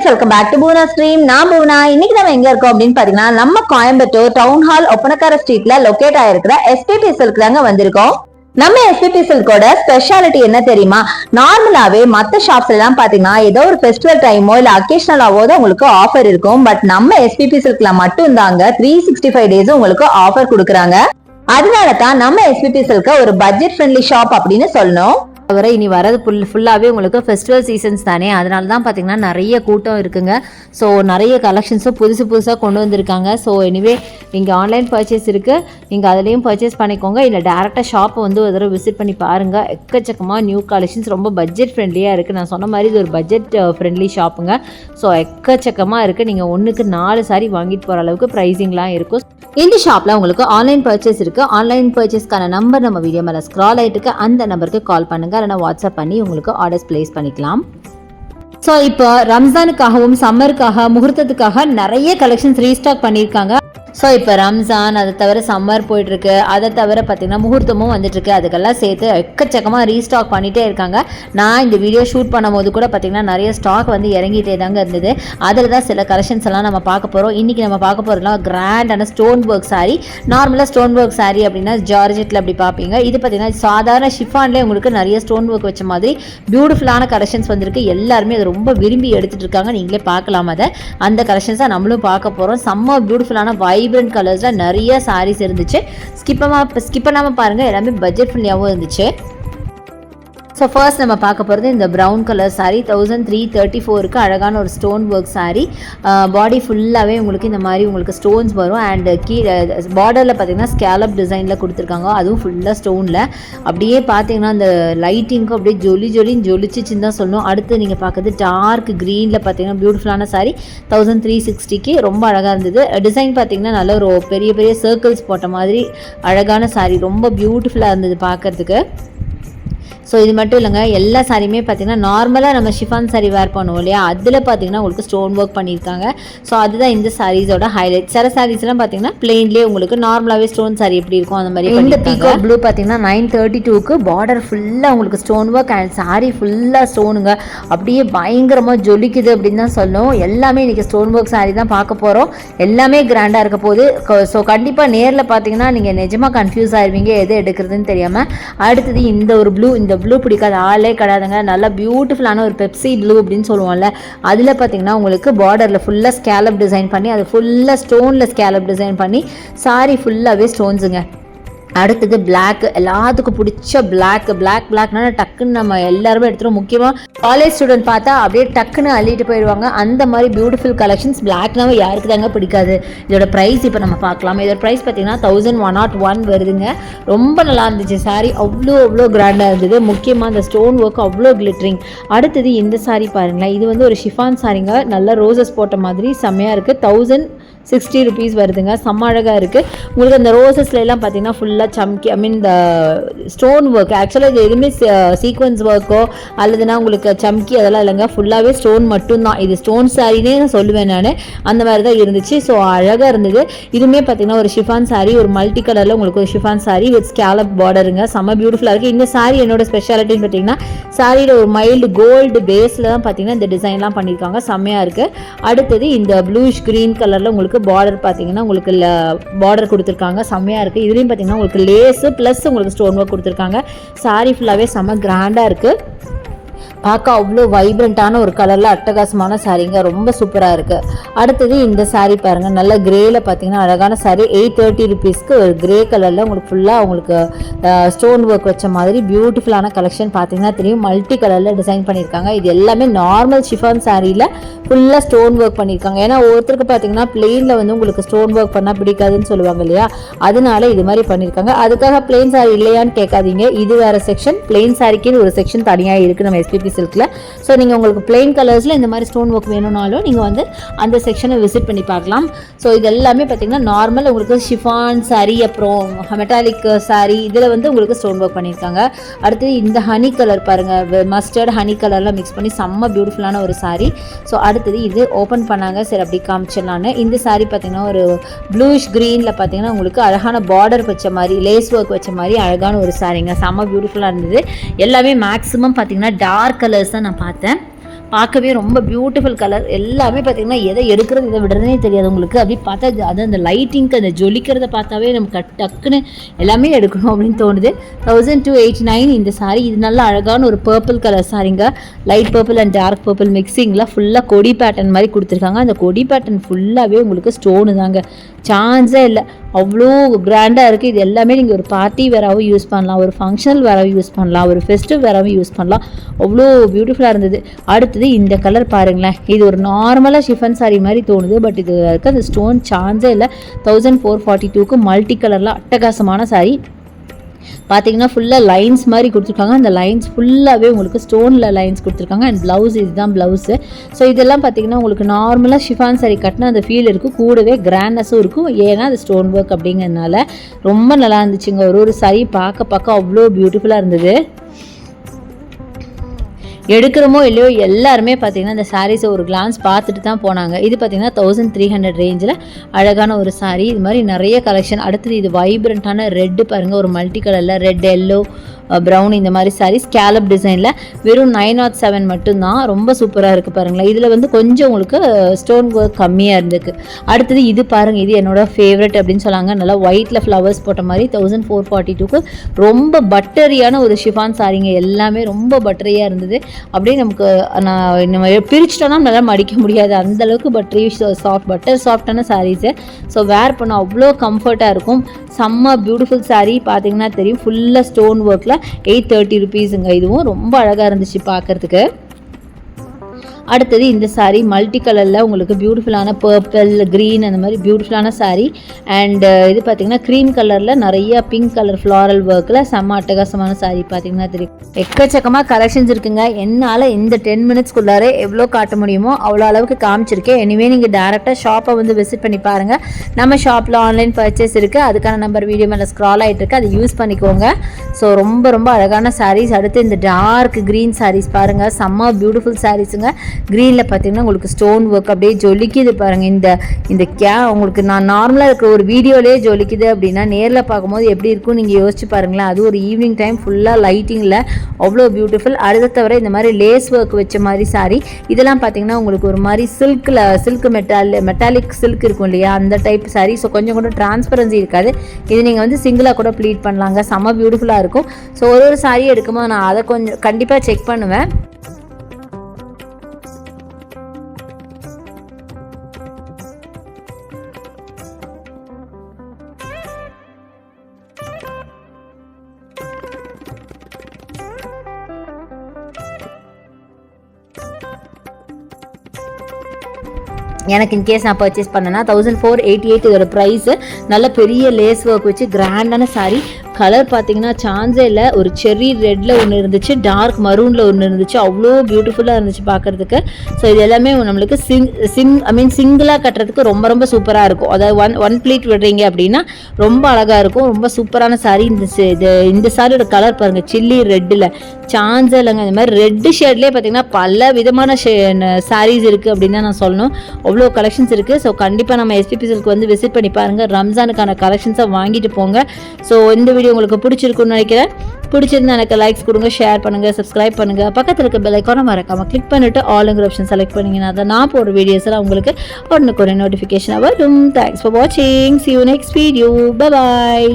Friends, welcome back to Poona stream. நான் பூனா. இன்னைக்கு நம்ம எங்க இருக்கோம் அப்படின்னு பாத்தீங்கன்னா, நம்ம கோயம்புத்தூர் டவுன் ஹால் ஒப்பனக்கார ஸ்ட்ரீட்ல லொகேட் ஆயிருக்கிற எஸ்பிபி சில்க் தாங்க வந்திருக்கோம். நம்ம எஸ்பிபி சில்கோட ஸ்பெஷாலிட்டி என்ன தெரியுமா? நார்மலாவே மத்த ஷாப்ஸ்ல எல்லாம் பாத்தீங்கன்னா ஏதோ ஒரு ஃபெஸ்டிவல் டைமோ இல்ல அக்கேஷனலாவோ தான் உங்களுக்கு ஆஃபர் இருக்கும். பட் நம்ம எஸ்பிபி சில்க்ல மட்டும் தாங்க 365 டேஸ் உங்களுக்கு ஆஃபர் கொடுக்குறாங்க. அதனால தான் நம்ம எஸ்பிபி சில்க ஒரு பட்ஜெட் ஃப்ரெண்ட்லி ஷாப் அப்படின்னு சொல்லணும். தவிர இனி வரது ஃபுல்லாகவே உங்களுக்கு ஃபெஸ்டிவல் சீசன்ஸ் தானே, அதனால தான் பார்த்தீங்கன்னா நிறைய கூட்டம் இருக்குங்க. ஸோ நிறைய கலெக்ஷன்ஸும் புதுசாக கொண்டு வந்திருக்காங்க. ஸோ எனிவே இங்கே ஆன்லைன் பர்ச்சேஸ் இருக்குது, நீங்கள் அதுலேயும் பர்ச்சேஸ் பண்ணிக்கோங்க. இல்லை டேரெக்டாக ஷாப்பை வந்து ஒரு தடவை விசிட் பண்ணி பாருங்கள். எக்கச்சக்கமாக நியூ கலெக்ஷன்ஸ் ரொம்ப பட்ஜெட் ஃப்ரெண்ட்லியாக இருக்குது. நான் சொன்ன மாதிரி இது ஒரு பட்ஜெட் ஃப்ரெண்ட்லி ஷாப்புங்க. ஸோ எக்கச்சக்கமாக இருக்குது. நீங்கள் ஒன்றுக்கு 4 சாரி வாங்கிட்டு போகிற அளவுக்கு ப்ரைஸிங்லாம் இருக்கும். இந்த ஷாப்பில் உங்களுக்கு ஆன்லைன் பர்ச்சேஸ் இருக்குது. ஆன்லைன் பர்ச்சேஸ்க்கான நம்பர் நம்ம வீடியோ மேலே ஸ்க்ரால் ஆகிட்டு அந்த நம்பருக்கு கால் பண்ணுங்கள், இல்லைனா வாட்ஸ்அப் பண்ணி உங்களுக்கு ஆர்டர்ஸ் பிளேஸ் பண்ணிக்கலாம். ஸோ இப்போ ரம்ஜானுக்காகவும் சம்மருக்காக முகூர்த்தத்துக்காக நிறைய கலெக்ஷன்ஸ் ரீஸ்டாக் பண்ணியிருக்காங்க. ஸோ இப்போ ரம்ஜான், அதை தவிர சம்மர் போயிட்டுருக்கு, அதை தவிர பார்த்திங்கன்னா முகூர்த்தமும் வந்துட்டுருக்கு. அதுக்கெல்லாம் சேர்த்து எக்கச்சக்கமாக ரீஸ்டாக் பண்ணிகிட்டே இருக்காங்க. நான் இந்த வீடியோ ஷூட் பண்ணும் போது கூட பார்த்திங்கன்னா நிறைய ஸ்டாக் வந்து இறங்கிட்டே தாங்க இருந்தது. அதில் தான் சில கலெக்ஷன்ஸ் எல்லாம் நம்ம பார்க்க போகிறோம். இன்றைக்கி நம்ம பார்க்க போகிறோம்னா கிராண்டான ஸ்டோன் ஒர்க் சாரீ. நார்மலாக ஸ்டோன் ஒர்க் சாரீ அப்படின்னா ஜார்ஜெட்டில் அப்படி பார்ப்பீங்க. இது பார்த்திங்கன்னா சாதாரண ஷிஃபான்லேயே உங்களுக்கு நிறைய ஸ்டோன் ஒர்க் வச்ச மாதிரி பியூட்டிஃபுல்லான கலெக்ஷன்ஸ் வந்திருக்கு. எல்லாருமே அதை ரொம்ப விரும்பி எடுத்துகிட்டு இருக்காங்க. நீங்களே பார்க்கலாம். அதை அந்த கலெக்ஷன்ஸாக நம்மளும் பார்க்க போகிறோம். செம்ம பியூட்டிஃபுல்லான வைப்ரண்ட் கலர்ஸ்ல நிறைய சாரீஸ் இருந்துச்சு. ஸ்கிப் பண்ணாம பாருங்க. எல்லாமே பட்ஜெட் ஃப்ரெண்ட்லியாகவும் இருந்துச்சு. ஸோ ஃபர்ஸ்ட் நம்ம பார்க்க போகிறது இந்த ப்ரௌன் கலர் சாரீ. 1334க்கு அழகான ஒரு ஸ்டோன் ஒர்க் சாரீ. பாடி ஃபுல்லாகவே உங்களுக்கு இந்த மாதிரி உங்களுக்கு ஸ்டோன்ஸ் வரும். அண்ட் கீழே பார்டரில் பார்த்தீங்கன்னா ஸ்கேலப் டிசைனில் கொடுத்துருக்காங்க. அதுவும் ஃபுல்லாக ஸ்டோனில் அப்படியே பார்த்தீங்கன்னா அந்த லைட்டிங்க்கும் அப்படியே ஜொலின்னு ஜொலிச்சின்னு தான் சொல்லணும். அடுத்து நீங்கள் பார்க்குறது டார்க் க்ரீனில் பார்த்தீங்கன்னா பியூட்டிஃபுல்லான சாரீ. 1360க்கு ரொம்ப அழகாக இருந்தது. டிசைன் பார்த்தீங்கன்னா நல்ல ஒரு பெரிய பெரிய சர்க்கிள்ஸ் போட்ட மாதிரி அழகான சாரீ. ரொம்ப பியூட்டிஃபுல்லாக இருந்தது பார்க்குறதுக்கு. ஸோ இது மட்டும் இல்லைங்க, எல்லா சாரியுமே பார்த்தீங்கன்னா நார்மலாக நம்ம ஷிஃபான் சாரி வேர் பண்ணுவோம் இல்லையா, அதில் பார்த்தீங்கன்னா உங்களுக்கு ஸ்டோன் ஒர்க் பண்ணியிருக்காங்க. ஸோ அதுதான் இந்த சாரீஸோட ஹைலைட். சில சாரீஸ்லாம் பார்த்தீங்கன்னா பிளெயின்லேயே உங்களுக்கு நார்மலாகவே ஸ்டோன் சாரி எப்படி இருக்கும் அந்த மாதிரி. இந்த பீகோ ப்ளூ பார்த்தீங்கன்னா 932க்கு பார்டர் ஃபுல்லாக உங்களுக்கு ஸ்டோன் ஒர்க் அண்ட் சாரி ஃபுல்லாக ஸ்டோனுங்க. அப்படியே பயங்கரமாக ஜொலிக்குது அப்படின்னு தான் சொல்லணும். எல்லாமே இன்றைக்கி ஸ்டோன் ஒர்க் சாரி தான் பார்க்க போகிறோம். எல்லாமே கிராண்டாக இருக்க போகுது. ஸோ கண்டிப்பாக நேரில் பார்த்தீங்கன்னா நீங்கள் நிஜமாக கன்ஃபியூஸ் ஆகிருவீங்க எது எடுக்கிறதுன்னு தெரியாமல். அடுத்தது இந்த ஒரு ப்ளூ. இந்த ப்ளூ பிடிக்காத ஆளே கிடையாதுங்க. நல்லா பியூட்டிஃபுல்லான ஒரு பெப்சி ப்ளூ அப்படின்னு சொல்லுவோம்ல, அதில் பார்த்தீங்கன்னா உங்களுக்கு பார்டரில் ஃபுல்லாக ஸ்கேலப் டிசைன் பண்ணி அது ஃபுல்லாக ஸ்டோனில் ஸ்கேலப் டிசைன் பண்ணி சாரி ஃபுல்லாகவே ஸ்டோன்ஸுங்க. அடுத்தது பிளாக். எல்லாத்துக்கும் பிடிச்ச பிளாக்னா டக்குன்னு நம்ம எல்லாருமே எடுத்துரும். முக்கியமாக காலேஜ் ஸ்டூடெண்ட் பார்த்தா அப்படியே டக்குன்னு அள்ளிட்டு போயிடுவாங்க. அந்த மாதிரி பியூட்டிஃபுல் கலெக்ஷன்ஸ். பிளாக்னாவே யாருக்கு தாங்க பிடிக்காது. இதோட ப்ரைஸ் இப்போ நம்ம பார்க்கலாம். இதோட ப்ரைஸ் பார்த்தீங்கன்னா 1101 வருதுங்க. ரொம்ப நல்லா இருந்துச்சு சாரி. அவ்வளோ கிராண்டாக இருந்தது. முக்கியமாக அந்த ஸ்டோன் ஒர்க் அவ்வளோ கிளிட்டரிங். அடுத்தது இந்த சாரி பாருங்களேன். இது வந்து ஒரு ஷிஃபான் சாரிங்க. நல்ல ரோசஸ் போட்ட மாதிரி செம்மையாக இருக்குது. 1060 rupees வருதுங்க. செம்ம அழகாக இருக்குது. உங்களுக்கு அந்த ரோசஸ்ல எல்லாம் பார்த்தீங்கன்னா ஃபுல்லாக சம்கி இந்த ஸ்டோன் ஒர்க். ஆக்சுவலாக இது எதுவுமே சீக்வன்ஸ் ஒர்க்கோ அல்லதுன்னா உங்களுக்கு சம்கி அதெல்லாம் இல்லைங்க. ஃபுல்லாகவே ஸ்டோன் மட்டும்தான். இது ஸ்டோன் சாரினே நான் சொல்லுவேன் நான். அந்த மாதிரி தான் இருந்துச்சு. ஸோ அழகாக இருந்தது. இதுவுமே பார்த்தீங்கன்னா ஒரு ஷிஃபான் சாரி. ஒரு மல்டி கலரில் உங்களுக்கு ஒரு ஷிஃபான் சாரி வித் ஸ்கேலப் பார்டருங்க. செம்ம பியூட்டிஃபுல்லாக இருக்குது. இந்த சாரி என்னோட ஸ்பெஷாலிட்டின்னு பார்த்தீங்கன்னா சாரியில் ஒரு மைல்டு கோல்டு பேஸில் தான் பார்த்தீங்கன்னா இந்த டிசைன்லாம் பண்ணியிருக்காங்க. செம்மையாக இருக்குது. அடுத்தது இந்த ப்ளூஷ் க்ரீன் கலரில் உங்களுக்கு பார்டர் பார்த்தீங்கன்னா உங்களுக்கு பார்டர் கொடுத்துருக்காங்க. செம்மையாக இருக்குது. இதுலேயும் பார்த்தீங்கன்னா உங்களுக்கு லேஸு ப்ளஸ் உங்களுக்கு ஸ்டோன் ஒர்க் கொடுத்துருக்காங்க. சாரி ஃபுல்லாகவே செம்ம கிராண்டாக இருக்குது. பார்க்க அவ்வளோ வைப்ரண்ட்டான ஒரு கலரில் அட்டகாசமான சாரீங்க. ரொம்ப சூப்பராக இருக்குது. அடுத்தது இந்த சாரீ பாருங்கள். நல்ல கிரேயில் பார்த்தீங்கன்னா அழகான சாரீ. 830 rupeesக்கு ஒரு கிரே கலரில் உங்களுக்கு ஃபுல்லாக உங்களுக்கு ஸ்டோன் ஒர்க் வச்ச மாதிரி பியூட்டிஃபுல்லான கலெக்ஷன் பார்த்தீங்கன்னா தெரியும். மல்டி கலரில் டிசைன் பண்ணியிருக்காங்க. இது எல்லாமே நார்மல் ஷிஃபான் சாரியில் ஃபுல்லாக ஸ்டோன் ஒர்க் பண்ணியிருக்காங்க. ஏன்னா ஒருத்தருக்கு பார்த்தீங்கன்னா பிளெயினில் வந்து உங்களுக்கு ஸ்டோன் ஒர்க் பண்ணால் பிடிக்காதுன்னு சொல்லுவாங்க இல்லையா, அதனால இது மாதிரி பண்ணியிருக்காங்க. அதுக்காக பிளெயின் சாரி இல்லையான்னு கேட்காதீங்க. இது வேறு செக்ஷன். பிளெயின் சாரிக்குன்னு ஒரு செக்ஷன் தனியாக இருக்குது நம்ம எஸ்பிபி சில்கில். ஸோ நீங்கள் உங்களுக்கு பிளெயின் கலர்ஸில் இந்த மாதிரி ஸ்டோன் ஒர்க் வேணும்னாலும் நீங்கள் வந்து அந்த செக்ஷனை விசிட் பண்ணி பார்க்கலாம். ஸோ இது எல்லாமே பார்த்தீங்கன்னா நார்மல் உங்களுக்கு ஷிஃபான் சாரி, அப்புறம் மெட்டாலிக் சாரி, இதில் வந்து உங்களுக்கு ஸ்டோன் ஒர்க் பண்ணியிருக்காங்க. அடுத்து இந்த ஹனி கலர் பாருங்கள். மஸ்டர்ட் ஹனி கலர்லாம் மிக்ஸ் பண்ணி செம்ம பியூட்டிஃபுல்லான ஒரு சாரி. ஸோ அடுத்தது இது ஓப்பன் பண்ணாங்க. சரி அப்படி காமிச்சிடலான்னு. இந்த சாரி பார்த்தீங்கன்னா ஒரு ப்ளூஷ் க்ரீனில் பார்த்தீங்கன்னா உங்களுக்கு அழகான பார்டர் வச்ச மாதிரி லேஸ் ஒர்க் வச்ச மாதிரி அழகான ஒரு சாரிங்க. செம்ம பியூட்டிஃபுல்லாக இருந்தது. எல்லாமே மேக்ஸிமம் பார்த்தீங்கன்னா டார்க் கலர்ஸ் தான் நான் பார்த்தேன். பார்க்கவே ரொம்ப பியூட்டிஃபுல் கலர். எல்லாமே பார்த்தீங்கன்னா எதை எடுக்கிறது இதை விடுறதுனே தெரியாது உங்களுக்கு. அப்படி பார்த்தா அது அந்த லைட்டிங்க்கு அந்த ஜொலிக்கிறத பார்த்தாவே நமக்கு டக்குன்னு எல்லாமே எடுக்கணும் அப்படின்னு தோணுது. 1289 இந்த சாரீ. இது நல்ல அழகான ஒரு பர்பிள் கலர் சாரீங்க. Light purple and dark purple மிக்சிங்கில் ஃபுல்லாக கொடி பேட்டர்ன் மாதிரி கொடுத்துருக்காங்க. அந்த கொடி பேட்டர்ன் ஃபுல்லாகவே உங்களுக்கு ஸ்டோனு தாங்க, சான்ஸே இல்லை. அவ்வளோ கிராண்டாக இருக்குது. இது எல்லாமே நீங்கள் ஒரு பார்ட்டி வேறாகவும் யூஸ் பண்ணலாம், ஒரு ஃபங்க்ஷனல் வேறாகவும் யூஸ் பண்ணலாம், ஒரு ஃபெஸ்டிவ் வேறாகவும் யூஸ் பண்ணலாம். அவ்வளோ பியூட்டிஃபுல்லாக இருந்தது. அடுத்தது இந்த கலர் பாருங்களேன். இது ஒரு நார்மலாக ஷிஃபன் சாரீ மாதிரி தோணுது, பட் இது இருக்க அந்த ஸ்டோன் சான்ஸே இல்லை. 1442க்கு மல்டி கலரில் அட்டகாசமான சாரீ. பார்த்தீங்கன்னா ஃபுல்லாக லைன்ஸ் மாதிரி கொடுத்துருக்காங்க. அந்த லைன்ஸ் ஃபுல்லாகவே உங்களுக்கு ஸ்டோனில் லைன்ஸ் கொடுத்துருக்காங்க. அண்ட் ப்ளவுஸ் இதுதான் ப்ளவுஸு. ஸோ இதெல்லாம் பார்த்தீங்கன்னா உங்களுக்கு நார்மலாக ஷிஃபான் சாரீ கட்டினா அந்த ஃபீல் இருக்கும், கூடவே கிராண்ட்னஸும் இருக்கும். ஏன்னா அது ஸ்டோன் ஒர்க் அப்படிங்கிறதுனால ரொம்ப நல்லா இருந்துச்சுங்க. ஒரு சாரீ பார்க்க அவ்வளோ பியூட்டிஃபுல்லாக இருந்தது. எடுக்கிறோமோ இல்லையோ எல்லாருமே பார்த்தீங்கன்னா இந்த சாரீஸை ஒரு கிளான்ஸ் பார்த்துட்டு தான் போனாங்க. இது பார்த்தீங்கன்னா 1300 ரேஞ்சில் அழகான ஒரு சாரீ. இது மாதிரி நிறைய கலெக்ஷன். அடுத்தது இது வைப்ரண்ட்டான ரெட்டு பாருங்கள், ஒரு மல்டி கலரில் ரெட், எல்லோ, ப்ரௌன் இந்த மாதிரி சாரீ ஸ்கேலப் டிசைனில் வெறும் 907 மட்டும்தான். ரொம்ப சூப்பராக இருக்குது பாருங்களேன். இதில் கொஞ்சம் உங்களுக்கு ஸ்டோன் ஒர்க் கம்மியாக இருந்துருக்கு. அடுத்தது இது பாருங்கள், இது என்னோடய ஃபேவரட் அப்படின்னு சொன்னாங்க. நல்லா ஒயிட்டில் ஃப்ளவர்ஸ் போட்ட மாதிரி 1442க்கு ரொம்ப பட்டரியான ஒரு ஷிஃபான் சாரீங்க. எல்லாமே ரொம்ப பட்டரியாக இருந்தது. அப்படியே நமக்கு நம்ம பிரிச்சிட்டோன்னா நல்லா மடிக்க முடியாது, அந்தளவுக்கு பட்டரி பட்டர் சாஃப்டான சாரீஸு. ஸோ வேர் பண்ண அவ்வளோ கம்ஃபர்ட்டாக இருக்கும். செம்ம பியூட்டிஃபுல் சாரீ. பார்த்தீங்கன்னா தெரியும், ஃபுல்லாக ஸ்டோன் ஒர்க்கில் 830 ருபீஸுங்க. இதுவும் ரொம்ப அழகாக இருந்துச்சு பார்க்குறதுக்கு. அடுத்தது இந்த சாரீ மல்டி கலரில் உங்களுக்கு பியூட்டிஃபுல்லான பர்பிள், க்ரீன் அந்த மாதிரி பியூட்டிஃபுல்லான சாரீ. அண்ட் இது பார்த்திங்கன்னா க்ரீம் கலரில் நிறைய பிங்க் கலர் ஃப்ளாரல் ஒர்க்கில் செம்ம அட்டகாசமான சாரீ. பார்த்திங்கன்னா தெரியும், எக்கச்சக்கமாக கலெக்ஷன்ஸ் இருக்குங்க. என்னால் இந்த 10 மினிட்ஸ்க்குள்ளாரே எவ்வளோ காட்ட முடியுமோ அவ்வளோ அளவுக்கு காமிச்சிருக்கேன். எனிவே நீங்கள் டேரெக்டாக ஷாப்பை விசிட் பண்ணி பாருங்கள். நம்ம ஷாப்பில் ஆன்லைன் பர்ச்சேஸ் இருக்குது, அதுக்கான நம்பர் வீடியோ மேலே ஸ்க்ரால் ஆகிட்டு இருக்குது, அதை யூஸ் பண்ணிக்கோங்க. ஸோ ரொம்ப அழகான சாரீஸ். அடுத்து இந்த டார்க் க்ரீன் சாரீஸ் பாருங்கள், செம்ம பியூட்டிஃபுல் சாரீஸுங்க. க்ரீனில் பார்த்தீங்கன்னா உங்களுக்கு ஸ்டோன் ஒர்க் அப்படியே ஜொலிக்குது பாருங்கள். இந்த உங்களுக்கு நான் நார்மலாக இருக்கிற ஒரு வீடியோலேயே ஜொலிக்குது அப்படின்னா நேரில் பார்க்கும்போது எப்படி இருக்கும் நீங்கள் யோசிச்சு பாருங்களேன். அது ஒரு ஈவினிங் டைம் ஃபுல்லாக லைட்டிங்கில் அவ்வளோ பியூட்டிஃபுல். அடுத்த தவிர இந்த மாதிரி லேஸ் ஒர்க் வச்ச மாதிரி சாரீ. இதெல்லாம் பார்த்தீங்கன்னா உங்களுக்கு ஒரு மாதிரி சில்க் மெட்டாலிக் சில்க் இருக்கும் இல்லையா, அந்த டைப் சாரீ. ஸோ கொஞ்சம் கூட டிரான்ஸ்பரன்சி இருக்காது. இது நீங்கள் சிங்கிளாக கூட ப்ளீட் பண்ணலாங்க, செம்ம பியூட்டிஃபுல்லாக இருக்கும். ஸோ ஒரு சாரீ எடுக்கும்போது நான் அதை கொஞ்சம் கண்டிப்பாக செக் பண்ணுவேன். எனக்கு இன்கேஸ் நான் பர்ச்சேஸ் பண்ணேன்னா 1488 இதோட ப்ரைஸு. நல்ல பெரிய லேஸ் ஒர்க் வச்சு கிராண்டான சாரீ. கலர் பார்த்தீங்கன்னா சான்ஸே இல்லை. ஒரு செர்ரி ரெட்டில் ஒன்று இருந்துச்சு, டார்க் மரூனில் ஒன்று இருந்துச்சு. அவ்வளோ பியூட்டிஃபுல்லாக இருந்துச்சு பார்க்குறதுக்கு. ஸோ இது எல்லாமே நம்மளுக்கு சிங்கிளாக கட்டுறதுக்கு ரொம்ப சூப்பராக இருக்கும். அதாவது ஒன் ப்ளீட் விடுறீங்க அப்படின்னா ரொம்ப அழகாக இருக்கும். ரொம்ப சூப்பரான சாரீ. இந்த சாரியோட கலர் பாருங்கள், சில்லி ரெட்டில் சான்ஸே இல்லைங்க. இந்த மாதிரி ரெட்டு ஷேட்லேயே பார்த்தீங்கன்னா பல விதமான சாரீஸ் இருக்குது அப்படின்னு தான் நான் சொல்லணும். அவ்வளோ கலெக்ஷன்ஸ் இருக்குது. ஸோ கண்டிப்பாக நம்ம எஸ்பிபி சில்க் விசிட் பண்ணி பாருங்கள். ரம்ஜானுக்கான கலெக்ஷன்ஸை வாங்கிட்டு போங்க. ஸோ இந்த வீடியோ உங்களுக்கு பிடிச்சிருக்குன்னு நினைக்கிறேன். பிடிச்சிருந்தா எனக்கு லைக்ஸ் கொடுங்க, ஷேர் பண்ணுங்கள், சப்ஸ்கிரைப் பண்ணுங்கள். பக்கத்தில் இருக்க பெல் ஐக்கானை மறக்காமல் கிளிக் பண்ணிவிட்டு ஆளுங்கிற ஆப்ஷன் செலக்ட் பண்ணிங்கன்னா அதை நான் போடுற வீடியோஸ் எல்லாம் உங்களுக்கு உடனுக்குடனே நோட்டிஃபிகேஷன் வரும். தேங்க்ஸ் ஃபார் வாட்சிங். See you next video. Bye bye.